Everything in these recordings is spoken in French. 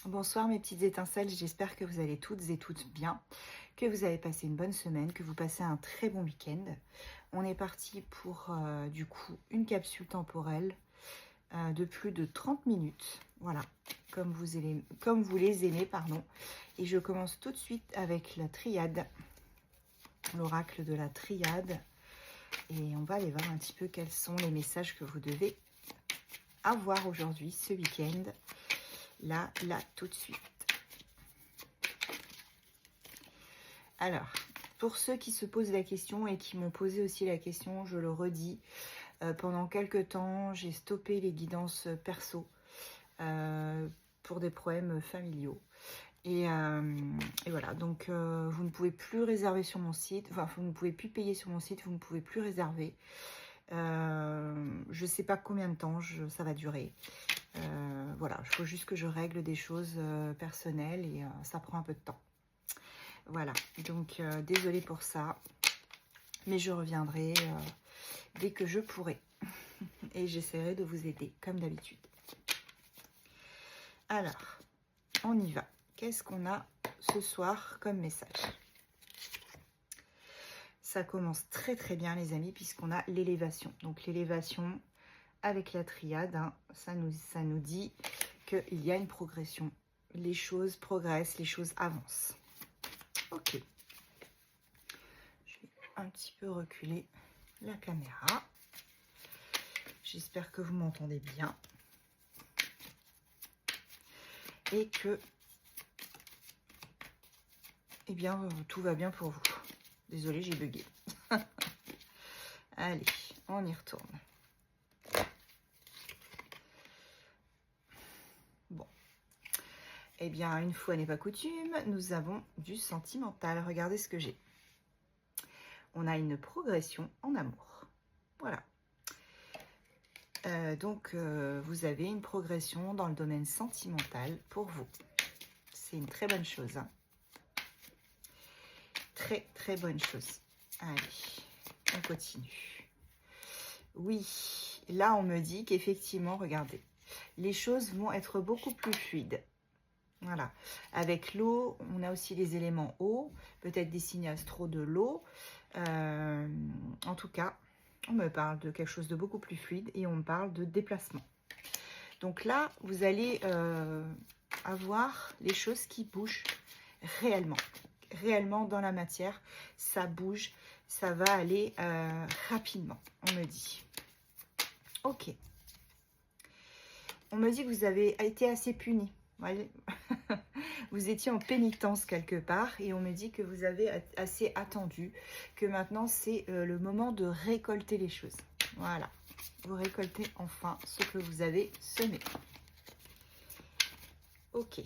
Bonsoir mes petites étincelles, j'espère que vous allez toutes et toutes bien, que vous avez passé une bonne semaine, que vous passez un très bon week-end. On est parti pour du coup une capsule temporelle de plus de 30 minutes, voilà, comme vous les aimez, pardon. Et je commence tout de suite avec la triade, l'oracle de la triade. Et on va aller voir un petit peu quels sont les messages que vous devez avoir aujourd'hui, ce week-end. Là, tout de suite. Alors, pour ceux qui se posent la question et qui m'ont posé aussi la question, je le redis, pendant quelques temps, j'ai stoppé les guidances perso pour des problèmes familiaux. Et voilà, donc vous ne pouvez plus réserver sur mon site, enfin vous ne pouvez plus payer sur mon site, vous ne pouvez plus réserver. Je ne sais pas combien de temps ça va durer. Voilà, il faut juste que je règle des choses personnelles et ça prend un peu de temps. Voilà, donc désolée pour ça, mais je reviendrai dès que je pourrai. Et j'essaierai de vous aider, comme d'habitude. Alors, on y va. Qu'est-ce qu'on a ce soir comme message? Ça commence très très bien les amis, puisqu'on a l'élévation. Donc l'élévation avec la triade, hein, ça nous dit qu'il y a une progression. Les choses progressent, les choses avancent. Ok. Je vais un petit peu reculer la caméra. J'espère que vous m'entendez bien. Et que, eh bien, tout va bien pour vous. Désolée, j'ai bugué. Allez, on y retourne. Bon. Eh bien, une fois n'est pas coutume, nous avons du sentimental. Regardez ce que j'ai. On a une progression en amour. Voilà. Donc, vous avez une progression dans le domaine sentimental pour vous. C'est une très bonne chose. Hein. Très, très bonne chose. Allez, on continue. Oui, là, on me dit qu'effectivement, regardez, les choses vont être beaucoup plus fluides. Voilà. Avec l'eau, on a aussi les éléments eau, peut-être des signes astro de l'eau. En tout cas, on me parle de quelque chose de beaucoup plus fluide et on me parle de déplacement. Donc là, vous allez avoir les choses qui bougent réellement. Réellement dans la matière, ça bouge, ça va aller rapidement, on me dit. Ok. On me dit que vous avez été assez puni. Ouais. Vous étiez en pénitence quelque part et on me dit que vous avez assez attendu, que maintenant c'est le moment de récolter les choses. Voilà, vous récoltez enfin ce que vous avez semé. Ok.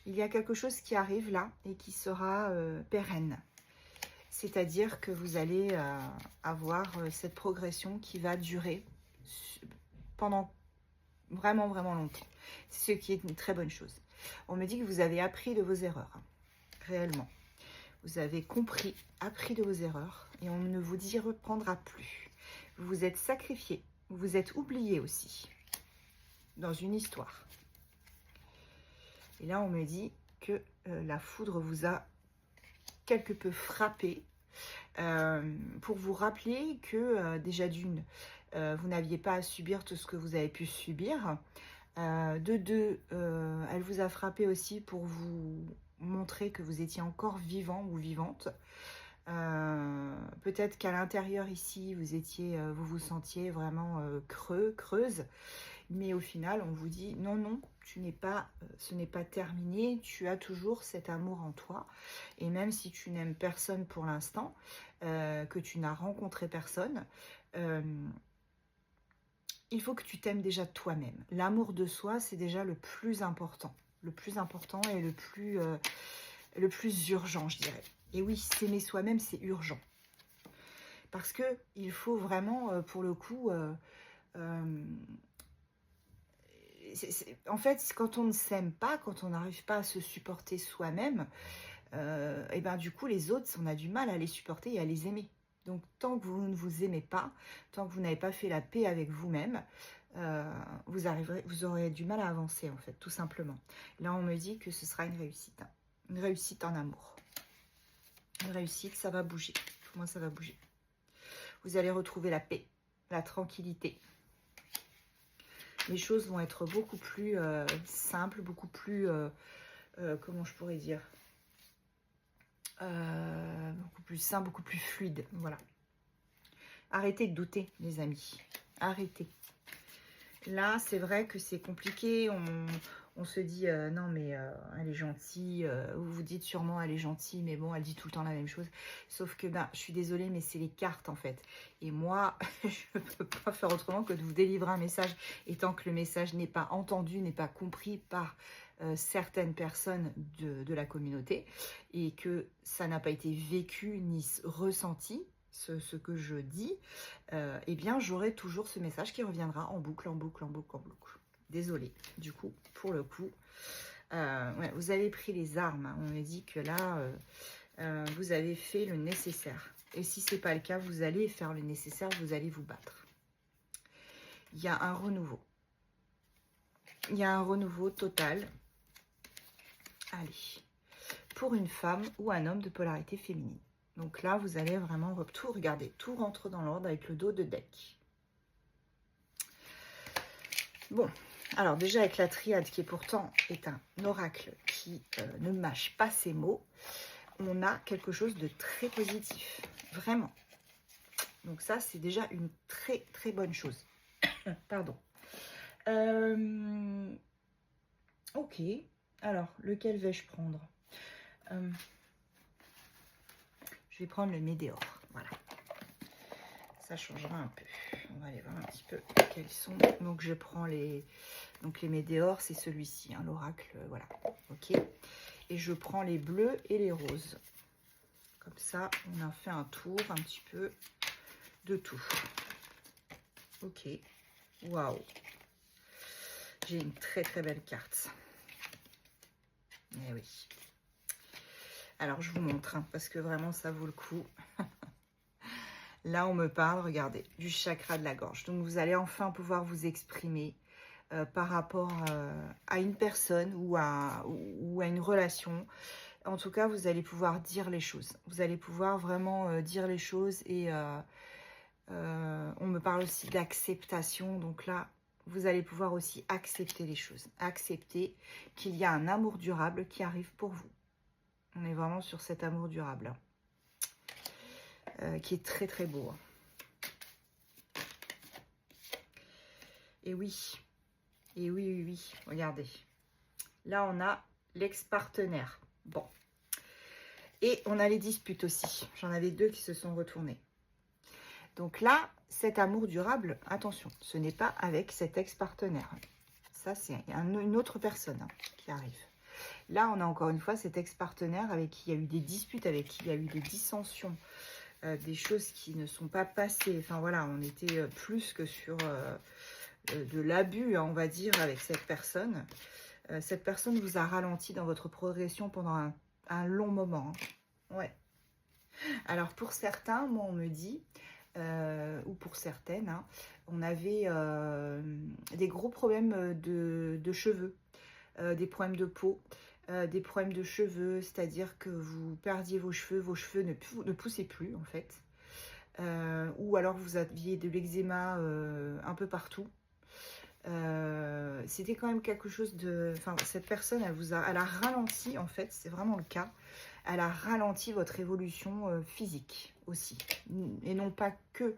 Il y a quelque chose qui arrive là et qui sera pérenne. C'est-à-dire que vous allez avoir cette progression qui va durer pendant vraiment, vraiment longtemps. C'est ce qui est une très bonne chose. On me dit que vous avez appris de vos erreurs, hein, réellement. Vous avez compris, appris de vos erreurs et on ne vous y reprendra plus. Vous vous êtes sacrifié, vous vous êtes oublié aussi dans une histoire. Et là, on me dit que la foudre vous a quelque peu frappé pour vous rappeler que déjà d'une, vous n'aviez pas à subir tout ce que vous avez pu subir. De deux, elle vous a frappé aussi pour vous montrer que vous étiez encore vivant ou vivante. Peut-être qu'à l'intérieur ici, vous vous sentiez vraiment creuse. Mais au final, on vous dit non, non, ce n'est pas terminé. Tu as toujours cet amour en toi. Et même si tu n'aimes personne pour l'instant, que tu n'as rencontré personne, il faut que tu t'aimes déjà toi-même. L'amour de soi, c'est déjà le plus important. Le plus important et le plus urgent, je dirais. Et oui, s'aimer soi-même, c'est urgent. Parce que il faut vraiment, pour le coup... en fait, quand on ne s'aime pas, quand on n'arrive pas à se supporter soi-même, et ben du coup, les autres, on a du mal à les supporter et à les aimer. Donc, tant que vous ne vous aimez pas, tant que vous n'avez pas fait la paix avec vous-même, vous aurez du mal à avancer en fait, tout simplement. Là, on me dit que ce sera une réussite en amour. Une réussite, ça va bouger. Pour moi, ça va bouger. Vous allez retrouver la paix, la tranquillité. Les choses vont être beaucoup plus simples, beaucoup plus, comment je pourrais dire, beaucoup plus simple, beaucoup plus fluide. Voilà. Arrêtez de douter, les amis. Arrêtez. Là, c'est vrai que c'est compliqué. On se dit, non, mais elle est gentille. Vous vous dites sûrement, elle est gentille, mais bon, elle dit tout le temps la même chose. Sauf que, ben, je suis désolée, mais c'est les cartes, en fait. Et moi, je ne peux pas faire autrement que de vous délivrer un message. Et tant que le message n'est pas entendu, n'est pas compris par certaines personnes de la communauté, et que ça n'a pas été vécu ni ressenti, ce que je dis, eh bien, j'aurai toujours ce message qui reviendra en boucle, en boucle, en boucle, en boucle. Désolée, du coup, pour le coup. Ouais, vous avez pris les armes. Hein. On me dit que là, vous avez fait le nécessaire. Et si ce n'est pas le cas, vous allez faire le nécessaire, vous allez vous battre. Il y a un renouveau. Il y a un renouveau total. Allez. Pour une femme ou un homme de polarité féminine. Donc là, vous allez vraiment tout regarder. Tout rentre dans l'ordre avec le dos de deck. Bon, alors déjà avec la triade qui pourtant est un oracle qui ne mâche pas ses mots, on a quelque chose de très positif. Vraiment. Donc ça, c'est déjà une très très bonne chose. Pardon. Ok. Alors, lequel vais-je prendre? Je vais prendre le Médéor, voilà. Ça changera un peu. On va aller voir un petit peu quels sont. Donc je prends les Médéors, c'est celui-ci, hein, l'oracle, voilà. Ok. Et je prends les bleus et les roses. Comme ça, on a fait un tour un petit peu de tout. Ok. Waouh. J'ai une très très belle carte. Eh oui. Alors, je vous montre, hein, parce que vraiment, ça vaut le coup. Là, on me parle, regardez, du chakra de la gorge. Donc, vous allez enfin pouvoir vous exprimer par rapport à une personne ou à une relation. En tout cas, vous allez pouvoir dire les choses. Vous allez pouvoir vraiment dire les choses. Et on me parle aussi d'acceptation. Donc là, vous allez pouvoir aussi accepter les choses. Accepter qu'il y a un amour durable qui arrive pour vous. On est vraiment sur cet amour durable. Qui est très très beau. Et oui. Et oui, oui, oui. Regardez. Là, on a l'ex-partenaire. Bon. Et on a les disputes aussi. J'en avais deux qui se sont retournées. Donc là, cet amour durable, attention, ce n'est pas avec cet ex-partenaire. Ça, c'est une autre personne qui arrive. Là, on a encore une fois cet ex-partenaire avec qui il y a eu des disputes, avec qui il y a eu des dissensions, des choses qui ne sont pas passées. Enfin voilà, on était plus que sur de l'abus, hein, on va dire, avec cette personne. Cette personne vous a ralenti dans votre progression pendant un long moment. Hein. Ouais. Alors pour certains, moi on me dit, ou pour certaines, hein, on avait des gros problèmes de cheveux, des problèmes de peau. Des problèmes de cheveux, c'est-à-dire que vous perdiez vos cheveux ne poussaient plus en fait. Ou alors vous aviez de l'eczéma un peu partout. C'était quand même quelque chose de... Enfin, cette personne, elle a ralenti en fait, c'est vraiment le cas. Elle a ralenti votre évolution physique aussi. Et non pas que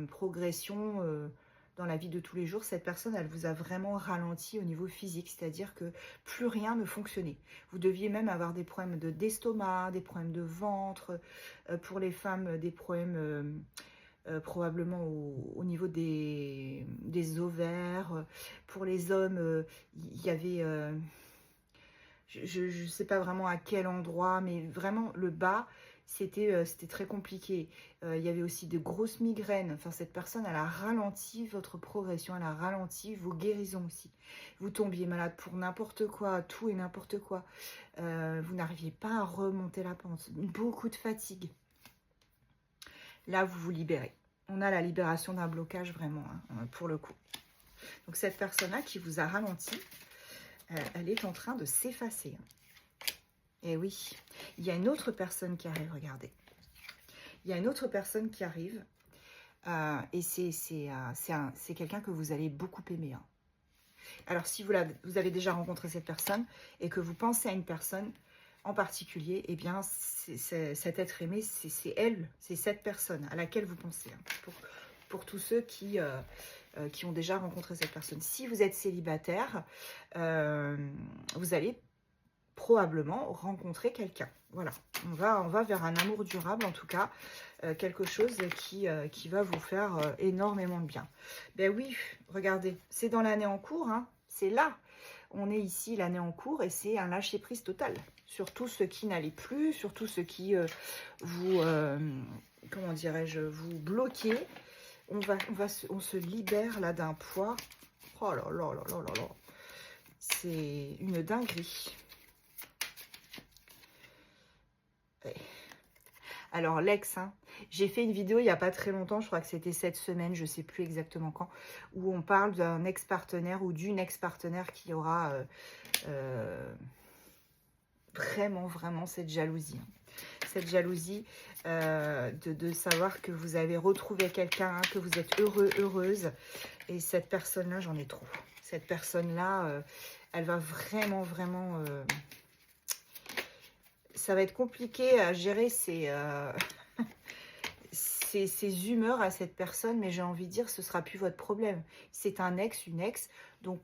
progression... dans la vie de tous les jours, cette personne, elle vous a vraiment ralenti au niveau physique, c'est-à-dire que plus rien ne fonctionnait. Vous deviez même avoir des problèmes d'estomac, des problèmes de ventre, pour les femmes, des problèmes probablement au niveau des ovaires. Pour les hommes, il y avait, je ne sais pas vraiment à quel endroit, mais vraiment le bas, c'était très compliqué. Il y avait aussi de grosses migraines. Enfin, cette personne, elle a ralenti votre progression, elle a ralenti vos guérisons aussi. Vous tombiez malade pour n'importe quoi, tout et n'importe quoi. Vous n'arriviez pas à remonter la pente. Beaucoup de fatigue. Là, vous vous libérez. On a la libération d'un blocage vraiment, hein, pour le coup. Donc cette personne-là qui vous a ralenti, elle est en train de s'effacer. Et oui, il y a une autre personne qui arrive, regardez. Il y a une autre personne qui arrive. Et c'est quelqu'un que vous allez beaucoup aimer. Hein. Alors, si vous avez déjà rencontré cette personne et que vous pensez à une personne en particulier, eh bien, cet être aimé, c'est elle, c'est cette personne à laquelle vous pensez. Hein, pour tous ceux qui ont déjà rencontré cette personne. Si vous êtes célibataire, vous allez probablement rencontrer quelqu'un. Voilà, on va vers un amour durable, en tout cas, quelque chose qui va vous faire énormément de bien. Ben oui, regardez, c'est dans l'année en cours, hein, c'est là. On est ici, l'année en cours, et c'est un lâcher-prise total. Surtout ce qui n'allait plus, surtout ce qui comment dirais-je, vous bloquez. On se libère là d'un poids. Oh là là là là là là. C'est une dinguerie. Alors l'ex, hein, j'ai fait une vidéo il n'y a pas très longtemps, je crois que c'était cette semaine, je ne sais plus exactement quand, où on parle d'un ex-partenaire ou d'une ex-partenaire qui aura vraiment cette jalousie. Hein. Cette jalousie de savoir que vous avez retrouvé quelqu'un, hein, que vous êtes heureux, heureuse. Et cette personne-là, j'en ai trop. Cette personne-là, elle va vraiment ça va être compliqué à gérer ses humeurs à cette personne, mais j'ai envie de dire, ce sera plus votre problème. C'est un ex, une ex, donc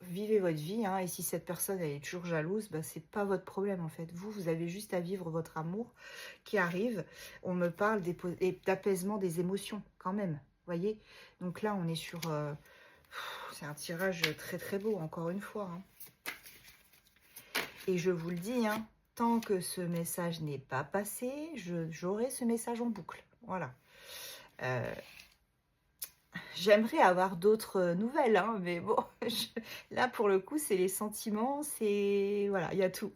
vivez votre vie, hein, et si cette personne elle est toujours jalouse, bah, c'est pas votre problème en fait. Vous avez juste à vivre votre amour qui arrive. On me parle d'apaisement des émotions quand même, voyez. Donc là, on est sur... c'est un tirage très beau, encore une fois. Hein. Et je vous le dis, hein, tant que ce message n'est pas passé, j'aurai ce message en boucle. Voilà. J'aimerais avoir d'autres nouvelles, hein, mais bon, là, pour le coup, c'est les sentiments, c'est... Voilà, il y a tout.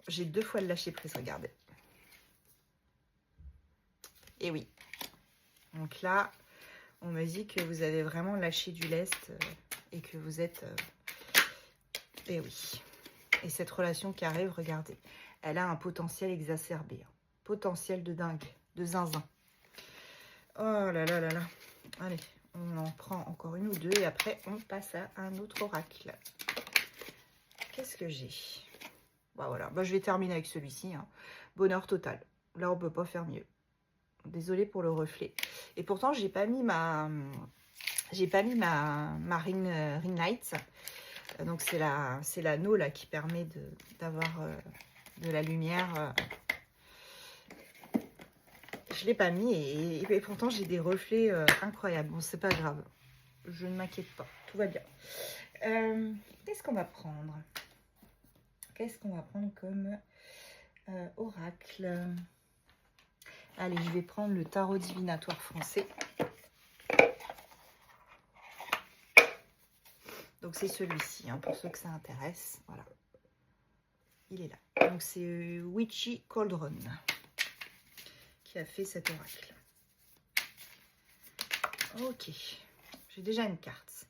J'ai 2 fois le lâcher prise, regardez. Et oui. Donc là, on me dit que vous avez vraiment lâché du lest et que vous êtes... Et oui. Et cette relation qui arrive, regardez, elle a un potentiel exacerbé. Hein. Potentiel de dingue, de zinzin. Oh là là là là. Allez, on en prend encore une ou deux et après, on passe à un autre oracle. Qu'est-ce que j'ai? Bah voilà, bah, je vais terminer avec celui-ci. Hein. Bonheur total. Là, on peut pas faire mieux. Désolée pour le reflet. Et pourtant, j'ai pas mis ma ring light. Donc c'est l'anneau là qui permet d'avoir de la lumière. Je ne l'ai pas mis et pourtant j'ai des reflets incroyables. Bon, c'est pas grave. Je ne m'inquiète pas. Tout va bien. Qu'est-ce qu'on va prendre? Qu'est-ce qu'on va prendre comme oracle? Allez, je vais prendre le tarot divinatoire français. Donc c'est celui-ci, hein, pour ceux que ça intéresse. Voilà. Il est là. Donc c'est Witchy Cauldron qui a fait cet oracle. Ok. J'ai déjà une carte.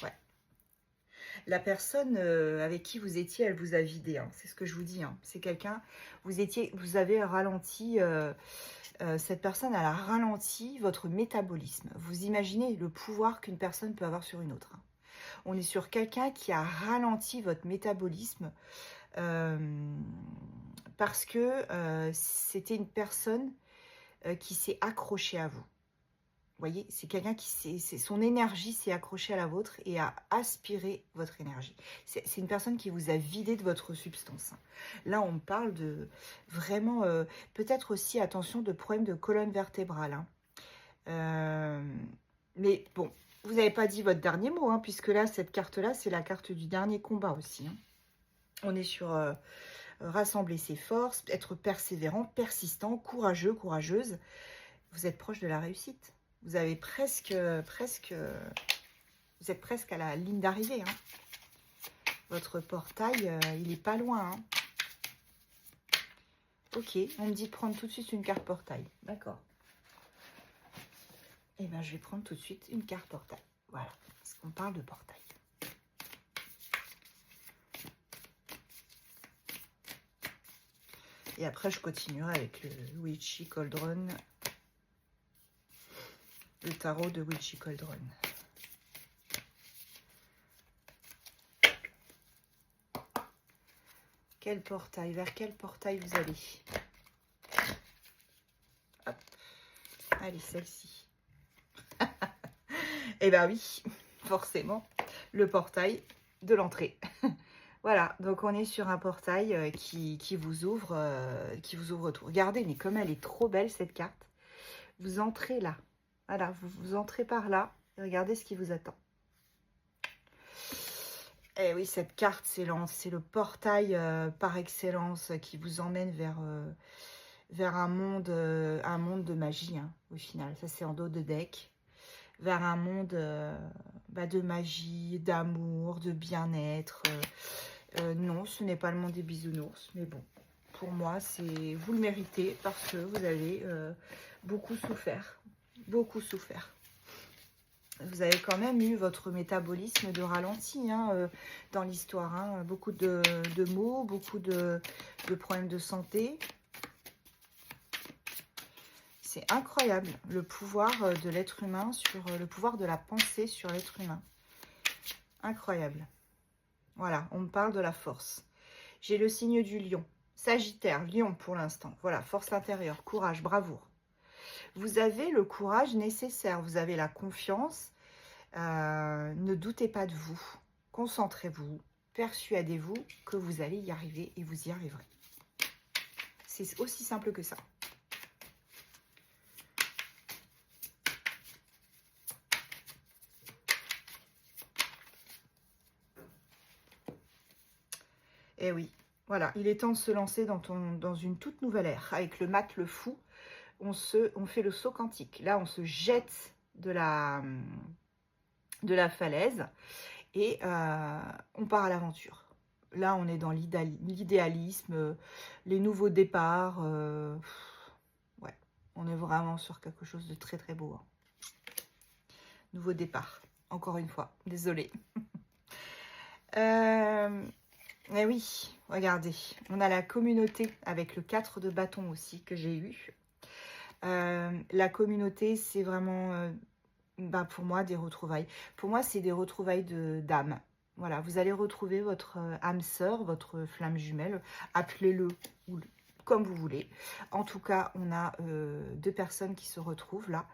Ouais. La personne avec qui vous étiez, elle vous a vidé. Hein. C'est ce que je vous dis. Hein. C'est quelqu'un, vous avez ralenti... cette personne, elle a ralenti votre métabolisme. Vous imaginez le pouvoir qu'une personne peut avoir sur une autre. Hein. On est sur quelqu'un qui a ralenti votre métabolisme parce que c'était une personne qui s'est accrochée à vous. Vous voyez, c'est quelqu'un qui son énergie s'est accrochée à la vôtre et a aspiré votre énergie. C'est une personne qui vous a vidé de votre substance. Là, on parle de vraiment, peut-être aussi, attention, de problèmes de colonne vertébrale. Hein. Mais bon, vous n'avez pas dit votre dernier mot, hein, puisque là, cette carte-là, c'est la carte du dernier combat aussi. Hein. On est sur rassembler ses forces, être persévérant, persistant, courageux, courageuse. Vous êtes proche de la réussite. Vous avez presque, vous êtes presque à la ligne d'arrivée. Hein. Votre portail, il n'est pas loin. Hein. Ok, on me dit de prendre tout de suite une carte portail. D'accord. Eh bien, je vais prendre tout de suite une carte portail. Voilà, parce qu'on parle de portail. Et après, je continuerai avec le Witchy Cauldron. Le tarot de Witchy Cauldron. Quel portail? Vers quel portail vous allez? Hop. Allez, celle-ci. Eh bien oui, forcément, le portail de l'entrée. Voilà, donc on est sur un portail qui vous ouvre tout. Regardez, mais comme elle est trop belle cette carte. Vous entrez là. Voilà, vous entrez par là. Et regardez ce qui vous attend. Eh oui, cette carte, c'est le portail par excellence qui vous emmène vers un monde de magie, hein, au final. Ça, c'est en dos de deck. Vers un monde de magie, d'amour, de bien-être. Non, ce n'est pas le monde des bisounours, mais bon, pour moi, vous le méritez parce que vous avez beaucoup souffert. Beaucoup souffert. Vous avez quand même eu votre métabolisme de ralenti hein, dans l'histoire. Hein. Beaucoup de maux, beaucoup de problèmes de santé. C'est incroyable le pouvoir de l'être humain, le pouvoir de la pensée sur l'être humain. Incroyable. Voilà, on me parle de la force. J'ai le signe du lion. Sagittaire, lion pour l'instant. Voilà, force intérieure, courage, bravoure. Vous avez le courage nécessaire, vous avez la confiance. Ne doutez pas de vous. Concentrez-vous, persuadez-vous que vous allez y arriver et vous y arriverez. C'est aussi simple que ça. Eh oui, voilà, il est temps de se lancer dans une toute nouvelle ère. Avec le mat, le fou, on fait le saut quantique. Là, on se jette de la falaise et on part à l'aventure. Là, on est dans l'idéalisme, les nouveaux départs. Ouais, on est vraiment sur quelque chose de très, très beau. Hein. Nouveau départ, encore une fois, désolée. Eh oui, regardez, on a la communauté avec le 4 de bâton aussi que j'ai eu. La communauté, c'est vraiment, pour moi, des retrouvailles. Pour moi, c'est des retrouvailles d'âme. Voilà, vous allez retrouver votre âme sœur, votre flamme jumelle, appelez-le comme vous voulez. En tout cas, on a deux personnes qui se retrouvent là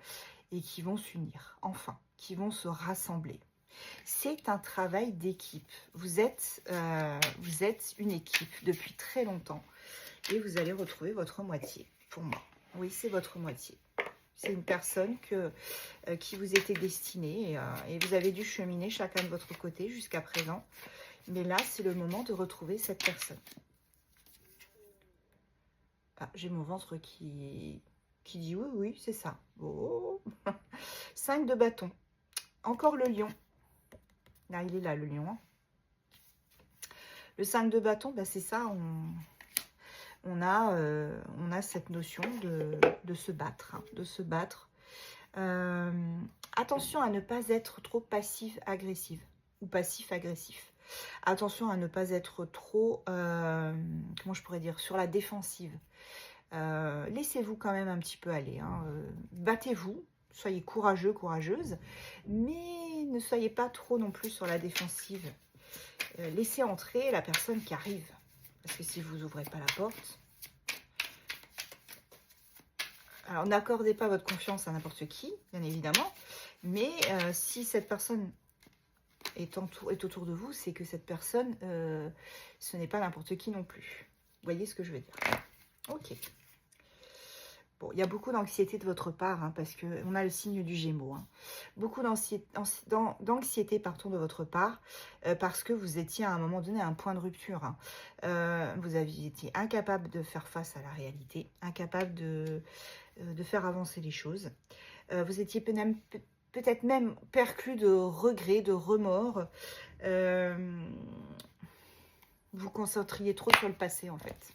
et qui vont s'unir, enfin, qui vont se rassembler. C'est un travail d'équipe. Vous êtes une équipe depuis très longtemps et vous allez retrouver votre moitié, pour moi. Oui, c'est votre moitié. C'est une personne qui vous était destinée et vous avez dû cheminer chacun de votre côté jusqu'à présent. Mais là, c'est le moment de retrouver cette personne. Ah, j'ai mon ventre qui dit oui, oui, c'est ça. Oh. 5 de bâton. Encore le lion. Là, il est là, le lion. Hein. Le 5 de bâton, c'est ça. On a cette notion de se battre. Hein, de se battre. Attention à ne pas être trop passif-agressive ou passif-agressif. Attention à ne pas être trop, comment je pourrais dire, sur la défensive. Laissez-vous quand même un petit peu aller. Hein. Battez-vous, soyez courageux, courageuse, mais ne soyez pas trop non plus sur la défensive. Laissez entrer la personne qui arrive. Parce que si vous n'ouvrez pas la porte... Alors, n'accordez pas votre confiance à n'importe qui, bien évidemment. Mais si cette personne est autour de vous, c'est que cette personne, ce n'est pas n'importe qui non plus. Vous voyez ce que je veux dire? Ok. Bon, il y a beaucoup d'anxiété de votre part, hein, parce qu'on a le signe du Gémeaux. Hein. Beaucoup d'anxiété de votre part, parce que vous étiez à un moment donné à un point de rupture. Hein. Vous aviez été incapable de faire face à la réalité, incapable de faire avancer les choses. Vous étiez peut-être même perclus de regrets, de remords. Vous concentriez trop sur le passé, en fait.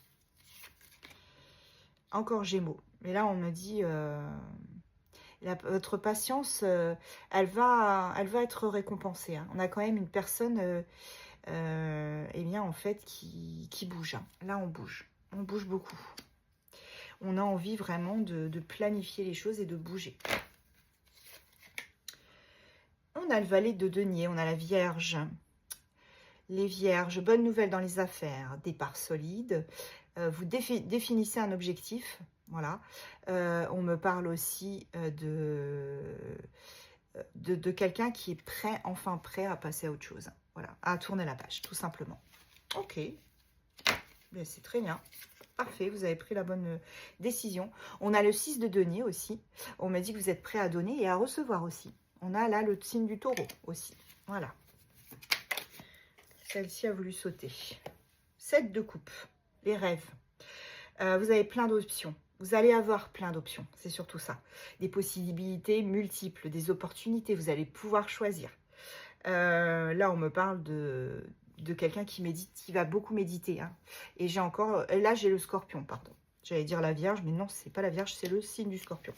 encore Gémeaux. Mais là, on me dit, votre patience, elle va être récompensée. Hein. On a quand même une personne, eh bien, en fait, qui bouge. Hein. Là, on bouge. On bouge beaucoup. On a envie vraiment de planifier les choses et de bouger. On a le valet de denier, on a la Vierge. Les Vierges, bonne nouvelle dans les affaires, départ solide. Vous définissez un objectif, voilà. On me parle aussi de quelqu'un qui est prêt, enfin prêt à passer à autre chose. Voilà, à tourner la page, tout simplement. Ok, c'est très bien. Parfait, vous avez pris la bonne décision. On a le 6 de denier aussi. On me dit que vous êtes prêt à donner et à recevoir aussi. On a là le signe du taureau aussi. Voilà. Celle-ci a voulu sauter. 7 de coupe, les rêves. Vous avez plein d'options. Vous allez avoir plein d'options, c'est surtout ça. Des possibilités multiples, des opportunités, vous allez pouvoir choisir. Là, on me parle de quelqu'un qui médite, qui va beaucoup méditer. Hein. Et j'ai encore, là, j'ai le scorpion, pardon. J'allais dire la Vierge, mais non, c'est pas la Vierge, c'est le signe du scorpion.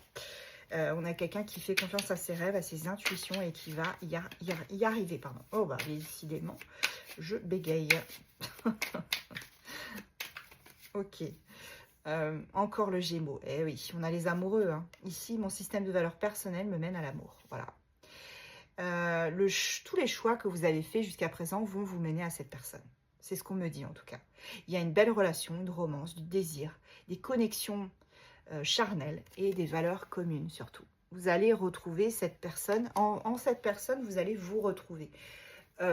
On a quelqu'un qui fait confiance à ses rêves, à ses intuitions et qui va y arriver, pardon. Oh, bah, décidément, je bégaye. Ok. Encore le Gémeaux. Eh oui, on a les amoureux. Hein. Ici, mon système de valeurs personnelles me mène à l'amour. Voilà. Tous les choix que vous avez faits jusqu'à présent vont vous mener à cette personne. C'est ce qu'on me dit en tout cas. Il y a une belle relation, une romance, du désir, des connexions charnelles et des valeurs communes surtout. Vous allez retrouver cette personne. En cette personne, vous allez vous retrouver.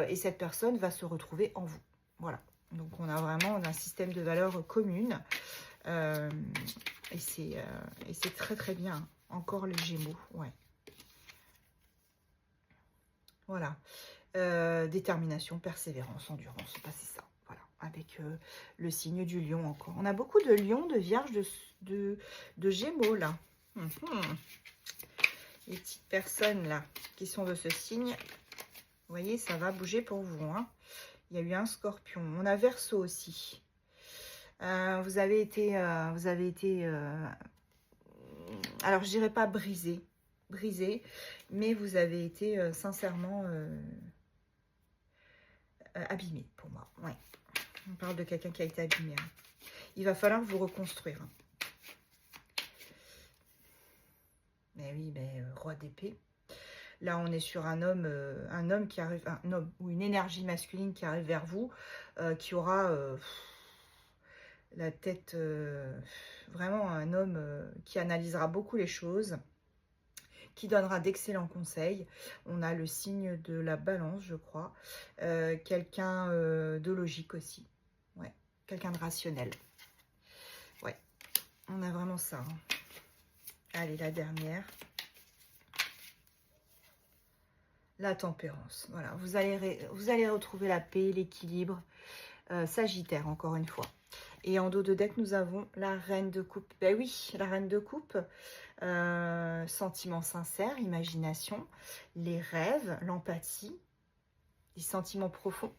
Et cette personne va se retrouver en vous. Voilà. Donc on a vraiment un système de valeurs communes. Et c'est très très bien. Encore les Gémeaux. Ouais. Voilà. Détermination, persévérance, endurance. Bah, c'est ça. Voilà. Avec le signe du lion encore. On a beaucoup de lions, de vierges, de Gémeaux là. Les petites personnes là qui sont de ce signe. Vous voyez, ça va bouger pour vous. Hein. Il y a eu un scorpion. On a Verseau aussi. Vous avez été alors je dirais pas brisé, mais vous avez été sincèrement abîmé pour moi. Ouais. On parle de quelqu'un qui a été abîmé. Hein. Il va falloir vous reconstruire. Hein. Mais oui, mais roi d'épée. Là, on est sur un homme qui arrive, un homme ou une énergie masculine qui arrive vers vous, qui aura la tête, vraiment un homme qui analysera beaucoup les choses, qui donnera d'excellents conseils. On a le signe de la balance, je crois. Quelqu'un de logique aussi. Ouais, quelqu'un de rationnel. Ouais, on a vraiment ça. Hein. Allez, la dernière. La tempérance. Voilà, vous allez retrouver la paix, l'équilibre. Sagittaire, encore une fois. Et en dos de deck, nous avons la reine de coupe. Ben oui, la reine de coupe. Sentiments sincères, imagination, les rêves, l'empathie, les sentiments profonds.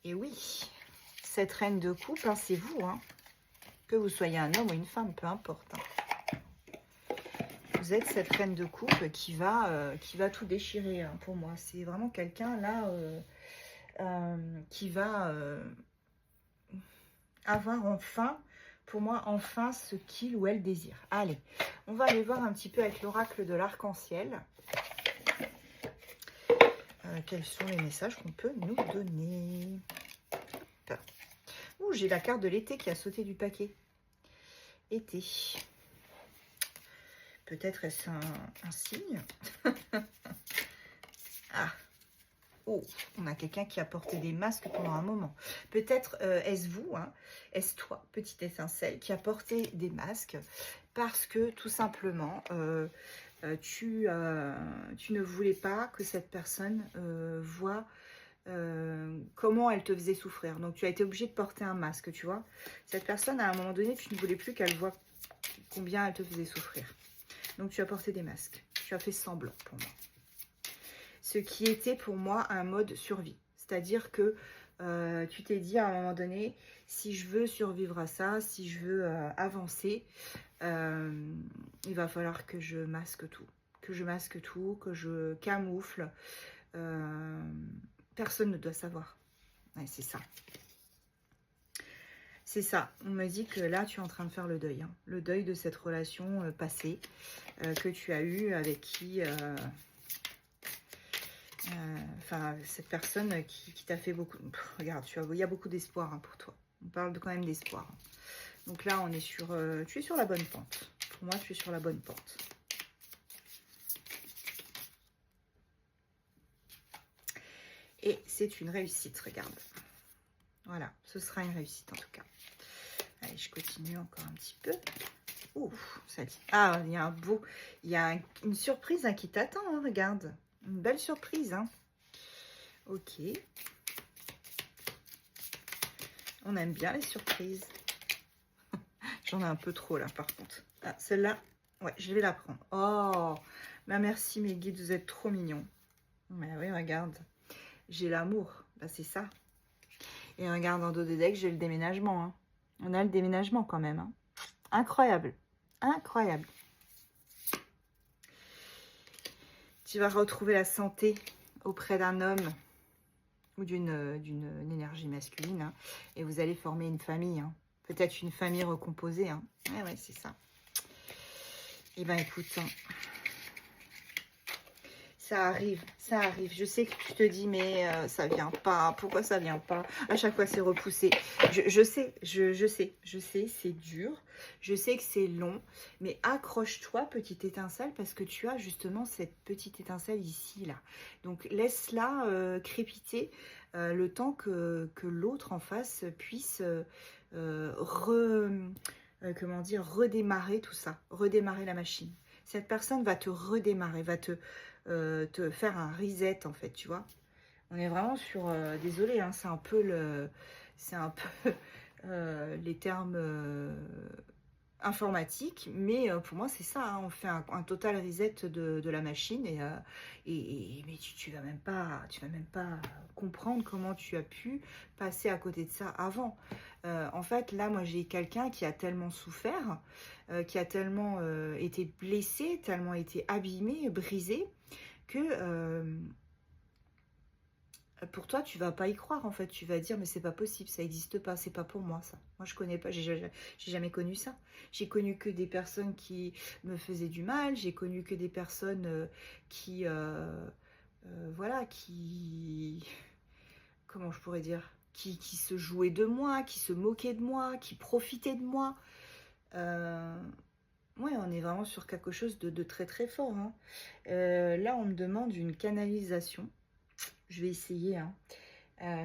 Et oui, cette reine de coupe, hein, c'est vous. Hein. Que vous soyez un homme ou une femme, peu importe. Hein. Vous êtes cette reine de coupe qui va tout déchirer hein, pour moi. C'est vraiment quelqu'un là qui va avoir enfin, pour moi, enfin ce qu'il ou elle désire. Allez, on va aller voir un petit peu avec l'oracle de l'arc-en-ciel. Quels sont les messages qu'on peut nous donner? Ouh, j'ai la carte de l'été qui a sauté du paquet. Été. Peut-être est-ce un signe? Ah. Oh, on a quelqu'un qui a porté des masques pendant un moment. Peut-être est-ce vous, hein, est-ce toi, petite étincelle, qui a porté des masques parce que tout simplement, tu ne voulais pas que cette personne voit comment elle te faisait souffrir. Donc, tu as été obligé de porter un masque, tu vois. Cette personne, à un moment donné, tu ne voulais plus qu'elle voie combien elle te faisait souffrir. Donc, tu as porté des masques. Tu as fait semblant pour moi. Ce qui était pour moi un mode survie. C'est-à-dire que tu t'es dit à un moment donné, si je veux survivre à ça, si je veux avancer, il va falloir que je masque tout. Que je masque tout, que je camoufle. Personne ne doit savoir. Ouais, c'est ça. C'est ça. On me dit que là, tu es en train de faire le deuil. Hein. Le deuil de cette relation passée que tu as eue avec qui... Enfin, cette personne qui t'a fait beaucoup... regarde, il y a beaucoup d'espoir hein, pour toi. On parle quand même d'espoir. Hein. Donc là, on est sur... tu es sur la bonne pente. Pour moi, tu es sur la bonne pente. Et c'est une réussite, regarde. Voilà, ce sera une réussite en tout cas. Allez, je continue encore un petit peu. Ouf, ça dit. Ah, il y a un beau... Il y a une surprise hein, qui t'attend, hein, regarde. Une belle surprise, hein. Ok. On aime bien les surprises. J'en ai un peu trop là, par contre. Ah, celle-là, ouais, je vais la prendre. Oh, bah merci mes guides, vous êtes trop mignons. Mais oui, regarde. J'ai l'amour. Bah, c'est ça. Et regarde, en dos de deck, j'ai le déménagement. Hein. On a le déménagement quand même. Hein. Incroyable. Incroyable. Tu vas retrouver la santé auprès d'un homme ou d'une énergie masculine. Hein, et vous allez former une famille. Hein, peut-être une famille recomposée. Hein. Ouais, c'est ça. Et ben écoute, hein, ça arrive, ça arrive. Je sais que tu te dis, mais ça vient pas. Pourquoi ça vient pas? À chaque fois, c'est repoussé. Je sais, je sais, c'est dur. Je sais que c'est long. Mais accroche-toi, petite étincelle, parce que tu as justement cette petite étincelle ici, là. Donc, laisse-la crépiter le temps que l'autre en face puisse comment dire, redémarrer tout ça. Redémarrer la machine. Cette personne va te redémarrer, va te faire un reset en fait, tu vois. On est vraiment sur... désolé, hein, c'est un peu les termes informatiques, mais pour moi c'est ça, hein, on fait un total reset de la machine mais tu vas même pas comprendre comment tu as pu passer à côté de ça avant. En fait, là, moi j'ai quelqu'un qui a tellement souffert, qui a tellement été blessé, tellement été abîmé, brisé, que pour toi, tu vas pas y croire en fait. Tu vas dire, mais c'est pas possible, ça n'existe pas, c'est pas pour moi ça. Moi, je connais pas, j'ai jamais connu ça. J'ai connu que des personnes qui me faisaient du mal, j'ai connu que des personnes qui, voilà, comment je pourrais dire, qui se jouaient de moi, qui se moquaient de moi, qui profitaient de moi. Ouais, on est vraiment sur quelque chose de très très fort. Hein. Là, on me demande une canalisation. Je vais essayer. Hein.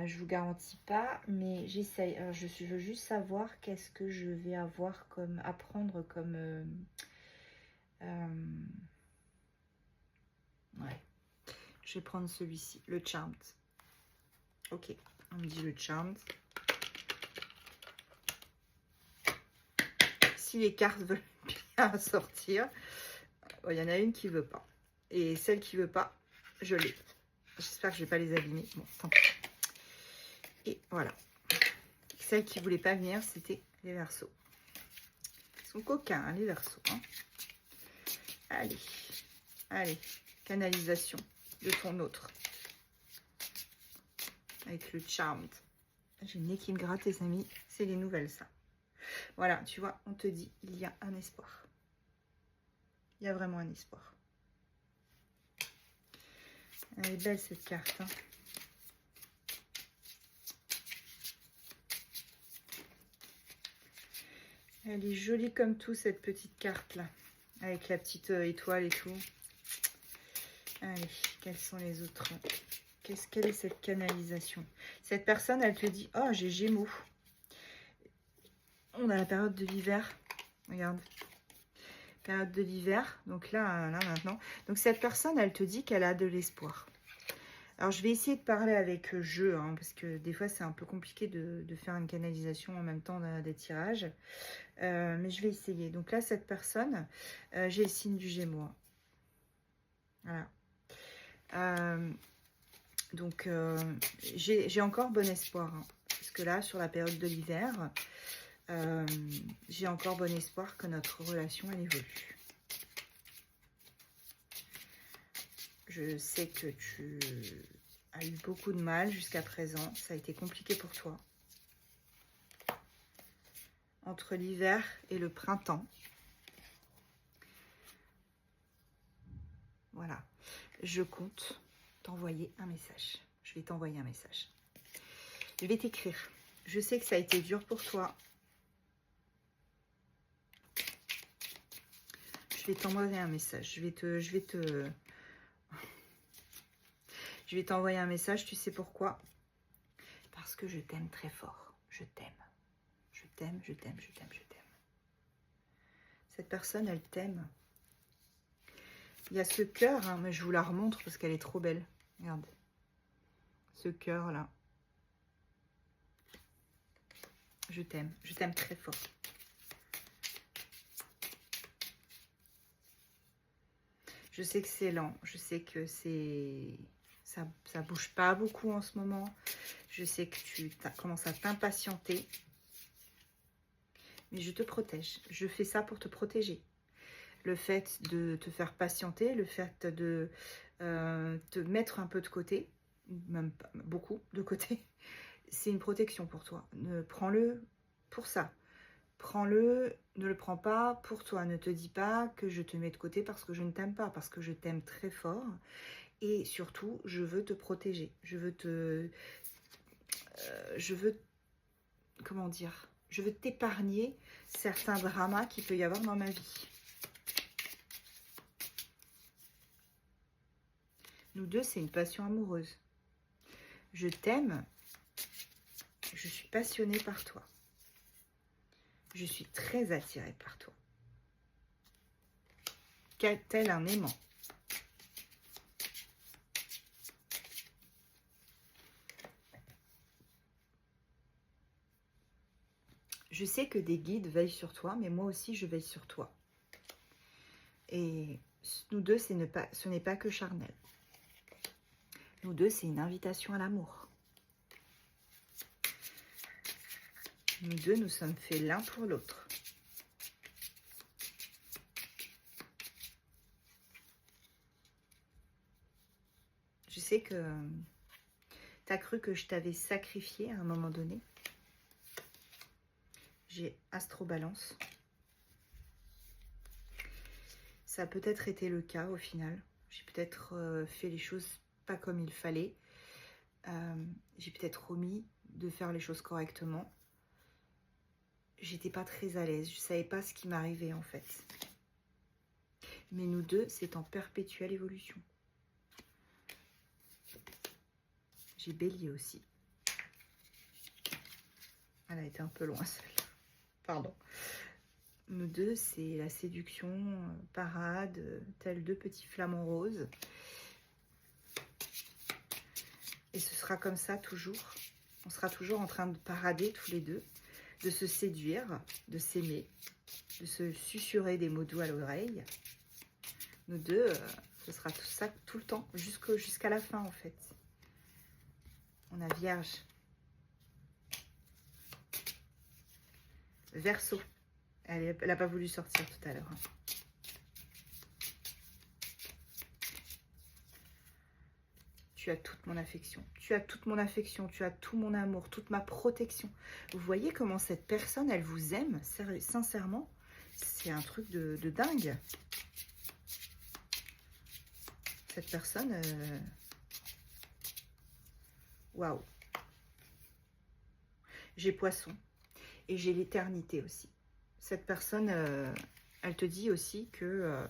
Je vous garantis pas, mais j'essaye. Alors, je veux juste savoir qu'est-ce que je vais avoir comme apprendre comme. Ouais. Je vais prendre celui-ci, le Charmed. Ok, on me dit le Charmed. Si les cartes veulent bien sortir, il y en a une qui veut pas. Et celle qui veut pas, je l'ai. J'espère que je vais pas les abîmer. Bon, tant pis. Et voilà. Celle qui voulait pas venir, c'était les Verseaux. Ils sont coquins, hein, les Verseaux. Hein. Allez, allez, canalisation de ton autre. Avec le Charmed. J'ai le nez qui me gratte, les amis. C'est les nouvelles, ça. Voilà, tu vois, on te dit, il y a un espoir. Il y a vraiment un espoir. Elle est belle, cette carte. Hein. Elle est jolie comme tout, cette petite carte-là. Avec la petite étoile et tout. Allez, quels sont les autres? Quelle est cette canalisation? Cette personne, elle te dit, oh, j'ai Gémeaux. On a la période de l'hiver. Regarde. Période de l'hiver. Donc là, maintenant. Donc cette personne, elle te dit qu'elle a de l'espoir. Alors, je vais essayer de parler avec jeu, hein, parce que des fois, c'est un peu compliqué de faire une canalisation en même temps des tirages. Mais je vais essayer. Donc là, cette personne, j'ai le signe du Gémeaux. Hein. Voilà. Donc, j'ai encore bon espoir. Hein, parce que là, sur la période de l'hiver, j'ai encore bon espoir que notre relation, elle évolue. Je sais que tu as eu beaucoup de mal jusqu'à présent. Ça a été compliqué pour toi. Entre l'hiver et le printemps. Voilà. Je compte t'envoyer un message. Je vais t'envoyer un message. Je vais t'écrire. Je sais que ça a été dur pour toi. Je vais t'envoyer un message. Je vais t'envoyer un message. Tu sais pourquoi? Parce que je t'aime très fort. Je t'aime. Je t'aime, je t'aime, je t'aime, je t'aime. Cette personne, elle t'aime. Il y a ce cœur, hein, mais je vous la remontre parce qu'elle est trop belle. Regarde. Ce cœur-là. Je t'aime très fort. Je sais que c'est lent, je sais que ça bouge pas beaucoup en ce moment. Je sais que tu commences à t'impatienter. Mais je te protège. Je fais ça pour te protéger. Le fait de te faire patienter, le fait de te mettre un peu de côté, même pas, beaucoup de côté, c'est une protection pour toi. Prends-le pour ça. Prends-le, ne le prends pas pour toi. Ne te dis pas que je te mets de côté parce que je ne t'aime pas, parce que je t'aime très fort. Et surtout, je veux te protéger. Comment dire, je veux t'épargner certains dramas qu'il peut y avoir dans ma vie. Nous deux, c'est une passion amoureuse. Je t'aime. Je suis passionnée par toi. Je suis très attirée par toi. Tel un aimant. Je sais que des guides veillent sur toi, mais moi aussi, je veille sur toi. Et nous deux, ce n'est pas que charnel. Nous deux, c'est une invitation à l'amour. Nous deux, nous sommes faits l'un pour l'autre. Je sais que tu as cru que je t'avais sacrifié à un moment donné. J'ai Astro-Balance. Ça a peut-être été le cas au final. J'ai peut-être fait les choses pas comme il fallait. J'ai peut-être omis de faire les choses correctement. J'étais pas très à l'aise. Je savais pas ce qui m'arrivait en fait. Mais nous deux, c'est en perpétuelle évolution. J'ai Bélier aussi. Elle a été un peu loin celle-là. Pardon. Nous deux, c'est la séduction, parade, tels deux petits flamants roses. Et ce sera comme ça toujours. On sera toujours en train de parader tous les deux, de se séduire, de s'aimer, de se susurrer des mots doux à l'oreille. Nous deux, ce sera tout ça tout le temps, jusqu'à la fin en fait. On a Vierge. Verseau. Elle n'a pas voulu sortir tout à l'heure. Tu as toute mon affection. Tu as toute mon affection. Tu as tout mon amour, toute ma protection. Vous voyez comment cette personne, elle vous aime, sincèrement. C'est un truc de dingue. Cette personne... Waouh. J'ai Poisson. Et j'ai l'éternité aussi. Cette personne, elle te dit aussi que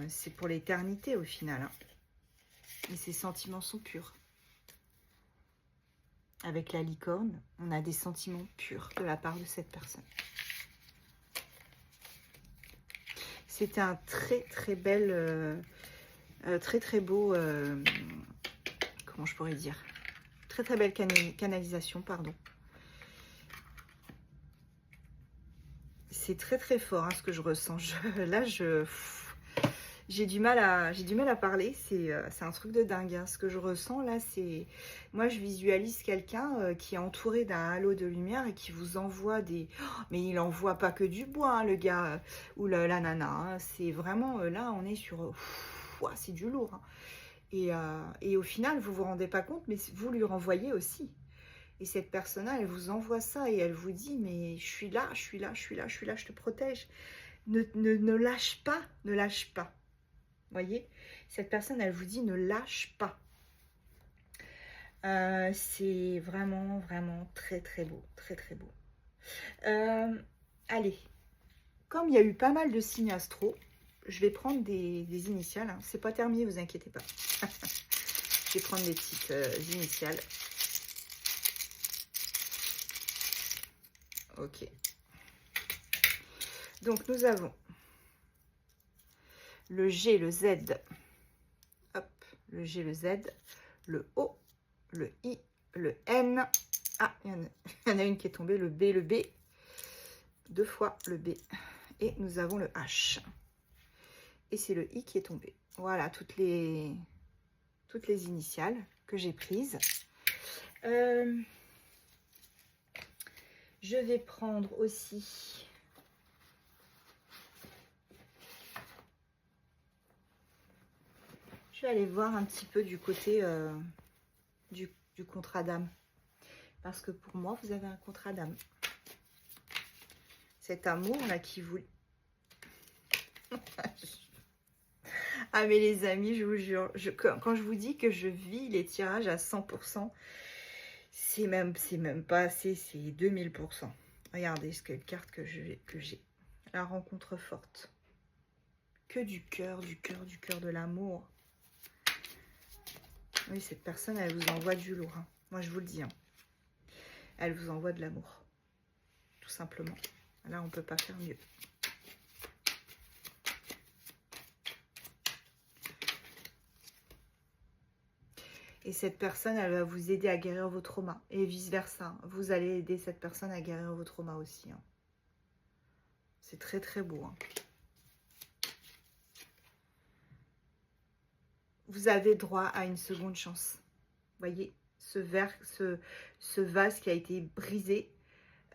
c'est pour l'éternité au final. Hein. Et ses sentiments sont purs. Avec la licorne, on a des sentiments purs de la part de cette personne. C'était un très très bel, très très beau, comment je pourrais dire, très très belle canalisation, pardon. C'est très très fort hein, ce que je ressens. J'ai j'ai du mal à parler. C'est un truc de dingue, hein. Ce que je ressens là, c'est... Moi, je visualise quelqu'un qui est entouré d'un halo de lumière et qui vous envoie des... Oh, mais il envoie pas que du bois, hein, le gars ou la nana. Hein. C'est vraiment... là, on est sur... ouah, c'est du lourd. Hein. Et au final, vous vous rendez pas compte, mais vous lui renvoyez aussi. Et cette personne-là, elle vous envoie ça et elle vous dit, mais je suis là, je suis là, je suis là, je suis là, je te protège. Ne lâche pas, ne lâche pas. Voyez, cette personne, elle vous dit, ne lâche pas. C'est vraiment, vraiment très, très beau, très, très beau. Allez, comme il y a eu pas mal de signes astro, je vais prendre des initiales. Hein. C'est pas terminé, vous inquiétez pas. Je vais prendre des petites initiales. Ok. Donc, nous avons le G, le Z. Hop, le G, le Z. Le O, le I, le N. Ah, il y en a une qui est tombée. Le B. Deux fois le B. Et nous avons le H. Et c'est le I qui est tombé. Voilà, toutes les initiales que j'ai prises. Je vais prendre aussi... Je vais aller voir un petit peu du côté du contrat d'âme. Parce que pour moi, vous avez un contrat d'âme. Cet amour-là qui vous... Ah mais les amis, je vous jure, quand je vous dis que je vis les tirages à 100%, c'est même pas assez, c'est 2000%. Regardez ce que carte que j'ai. La rencontre forte. Que du cœur, du cœur, du cœur, de l'amour. Oui, cette personne, elle vous envoie du lourd. Hein. Moi, je vous le dis. Hein. Elle vous envoie de l'amour. Tout simplement. Là, on ne peut pas faire mieux. Et cette personne, elle va vous aider à guérir vos traumas. Et vice-versa. Vous allez aider cette personne à guérir vos traumas aussi. Hein. C'est très, très beau. Hein. Vous avez droit à une seconde chance. Voyez, ce vase qui a été brisé,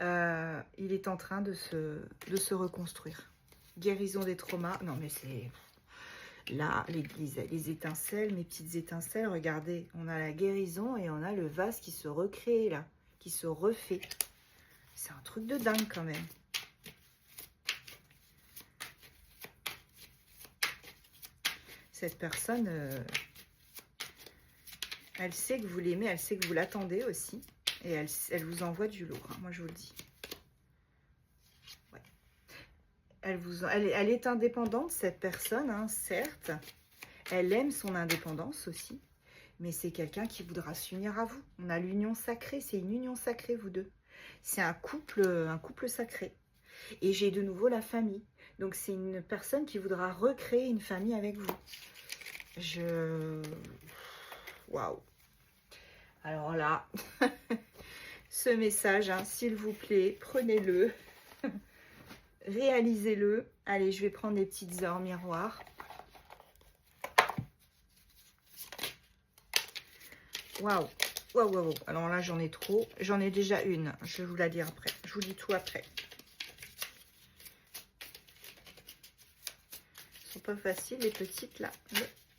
il est en train de se reconstruire. Guérison des traumas. Non, mais c'est... Là, les étincelles, mes petites étincelles, regardez, on a la guérison et on a le vase qui se recrée, là, qui se refait. C'est un truc de dingue, quand même. Cette personne, elle sait que vous l'aimez, elle sait que vous l'attendez aussi. Et elle vous envoie du lourd, hein, moi je vous le dis. Ouais. Elle est indépendante, cette personne, hein, certes. Elle aime son indépendance aussi. Mais c'est quelqu'un qui voudra s'unir à vous. On a l'union sacrée, c'est une union sacrée, vous deux. C'est un couple sacré. Et j'ai de nouveau la famille. Donc c'est une personne qui voudra recréer une famille avec vous. Waouh. Alors là, ce message, hein, s'il vous plaît, prenez-le. Réalisez-le. Allez, je vais prendre des petites heures miroirs. Waouh. Waouh, waouh. Alors là, j'en ai trop. J'en ai déjà une. Je vais vous la dire après. Je vous dis tout après. Elles sont pas faciles, les petites là.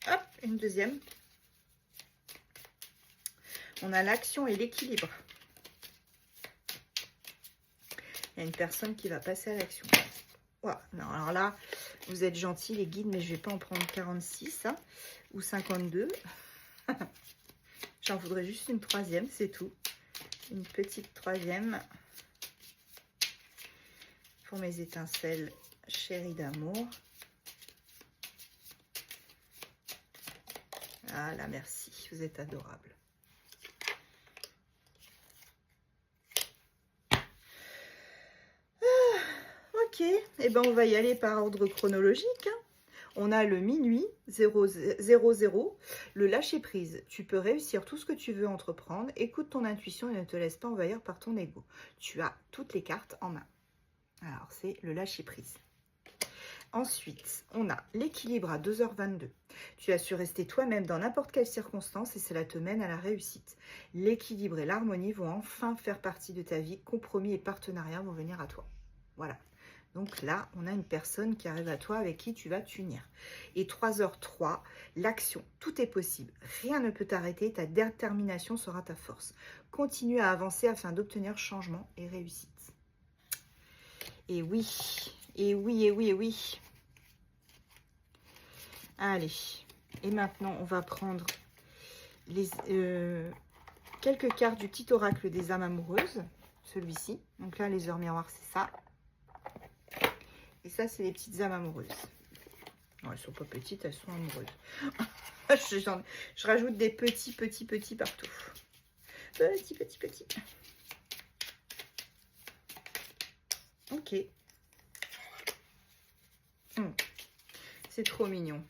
Hop, une deuxième. On a l'action et l'équilibre. Il y a une personne qui va passer à l'action. Wow. Non, alors là, vous êtes gentils les guides, mais je ne vais pas en prendre 46 hein, ou 52. J'en voudrais juste une troisième, c'est tout. Une petite troisième pour mes étincelles chéries d'amour. Ah là, merci, vous êtes adorables. Ok, et eh ben on va y aller par ordre chronologique. Hein. On a le minuit 00, le lâcher prise. Tu peux réussir tout ce que tu veux entreprendre. Écoute ton intuition et ne te laisse pas envahir par ton ego. Tu as toutes les cartes en main. Alors c'est le lâcher prise. Ensuite, on a l'équilibre à 2h22. Tu as su rester toi-même dans n'importe quelle circonstance et cela te mène à la réussite. L'équilibre et l'harmonie vont enfin faire partie de ta vie. Compromis et partenariat vont venir à toi. Voilà. Donc là, on a une personne qui arrive à toi avec qui tu vas t'unir. Et 3h03, l'action, tout est possible. Rien ne peut t'arrêter, ta détermination sera ta force. Continue à avancer afin d'obtenir changement et réussite. Et oui, et oui, et oui, et oui. Allez, et maintenant, on va prendre les, quelques cartes du petit oracle des âmes amoureuses, celui-ci. Donc là, les heures miroirs, c'est ça. Et ça, c'est les petites âmes amoureuses. Non, elles ne sont pas petites, elles sont amoureuses. je rajoute des petits partout. Petits. Ok. C'est trop mignon.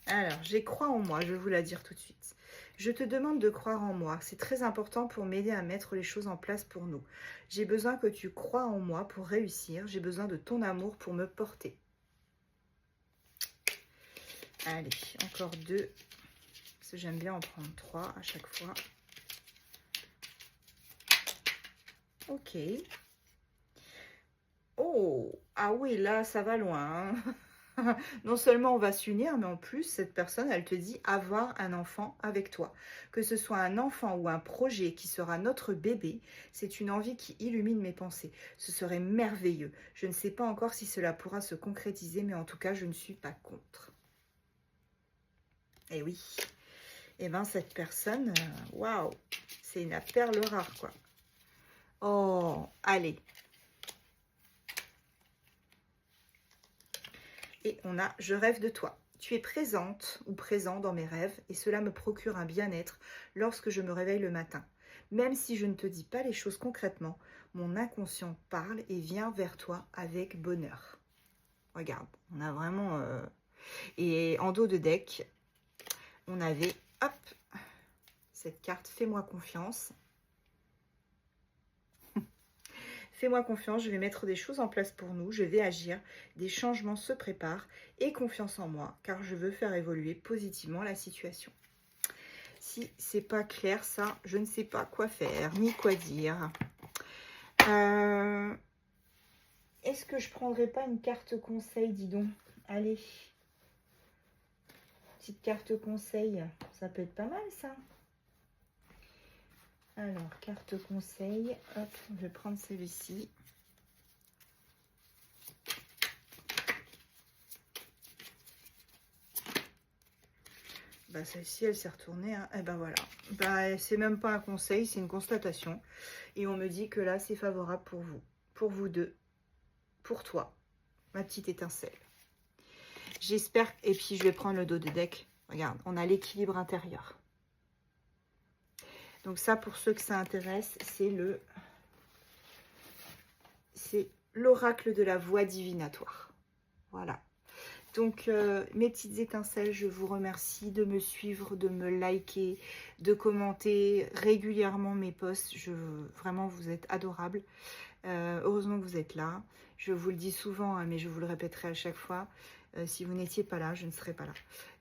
Alors, j'ai crois en moi, je vais vous la dire tout de suite. Je te demande de croire en moi. C'est très important pour m'aider à mettre les choses en place pour nous. J'ai besoin que tu crois en moi pour réussir. J'ai besoin de ton amour pour me porter. Allez, encore 2. Parce que j'aime bien en prendre 3 à chaque fois. Ok. Oh, ah oui, là, ça va loin. Hein. Non seulement on va s'unir, mais en plus, cette personne, elle te dit avoir un enfant avec toi. Que ce soit un enfant ou un projet qui sera notre bébé, c'est une envie qui illumine mes pensées. Ce serait merveilleux. Je ne sais pas encore si cela pourra se concrétiser, mais en tout cas, je ne suis pas contre. Et oui. Et bien, cette personne, waouh, c'est une perle rare, quoi. Oh, allez. Et on a « Je rêve de toi ». Tu es présente ou présent dans mes rêves et cela me procure un bien-être lorsque je me réveille le matin. Même si je ne te dis pas les choses concrètement, mon inconscient parle et vient vers toi avec bonheur. Regarde, on a vraiment... Et en dos de deck, on avait, hop, cette carte « Fais-moi confiance ». Fais-moi confiance, je vais mettre des choses en place pour nous, je vais agir, des changements se préparent et confiance en moi, car je veux faire évoluer positivement la situation. Si c'est pas clair, ça, je ne sais pas quoi faire, ni quoi dire. Est-ce que je prendrais pas une carte conseil, dis donc? Allez. Petite carte conseil, ça peut être pas mal, ça. Alors, carte conseil, hop, je vais prendre celui-ci. Bah, celle-ci, elle s'est retournée. Hein. Et ben voilà. Bah, c'est même pas un conseil, c'est une constatation. Et on me dit que là, c'est favorable pour vous deux, pour toi, ma petite étincelle. J'espère. Et puis, je vais prendre le dos de deck. Regarde, on a l'équilibre intérieur. Donc ça, pour ceux que ça intéresse, c'est l'oracle de la voix divinatoire. Voilà. Donc, mes petites étincelles, je vous remercie de me suivre, de me liker, de commenter régulièrement mes posts. Vraiment, vous êtes adorables. Heureusement que vous êtes là. Je vous le dis souvent, hein, mais je vous le répéterai à chaque fois. Si vous n'étiez pas là, je ne serais pas là.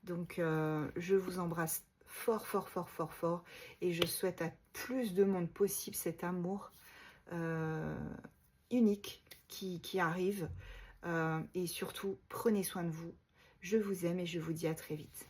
Donc, je vous embrasse fort et je souhaite à plus de monde possible cet amour unique qui arrive et surtout prenez soin de vous. Je vous aime et je vous dis à très vite.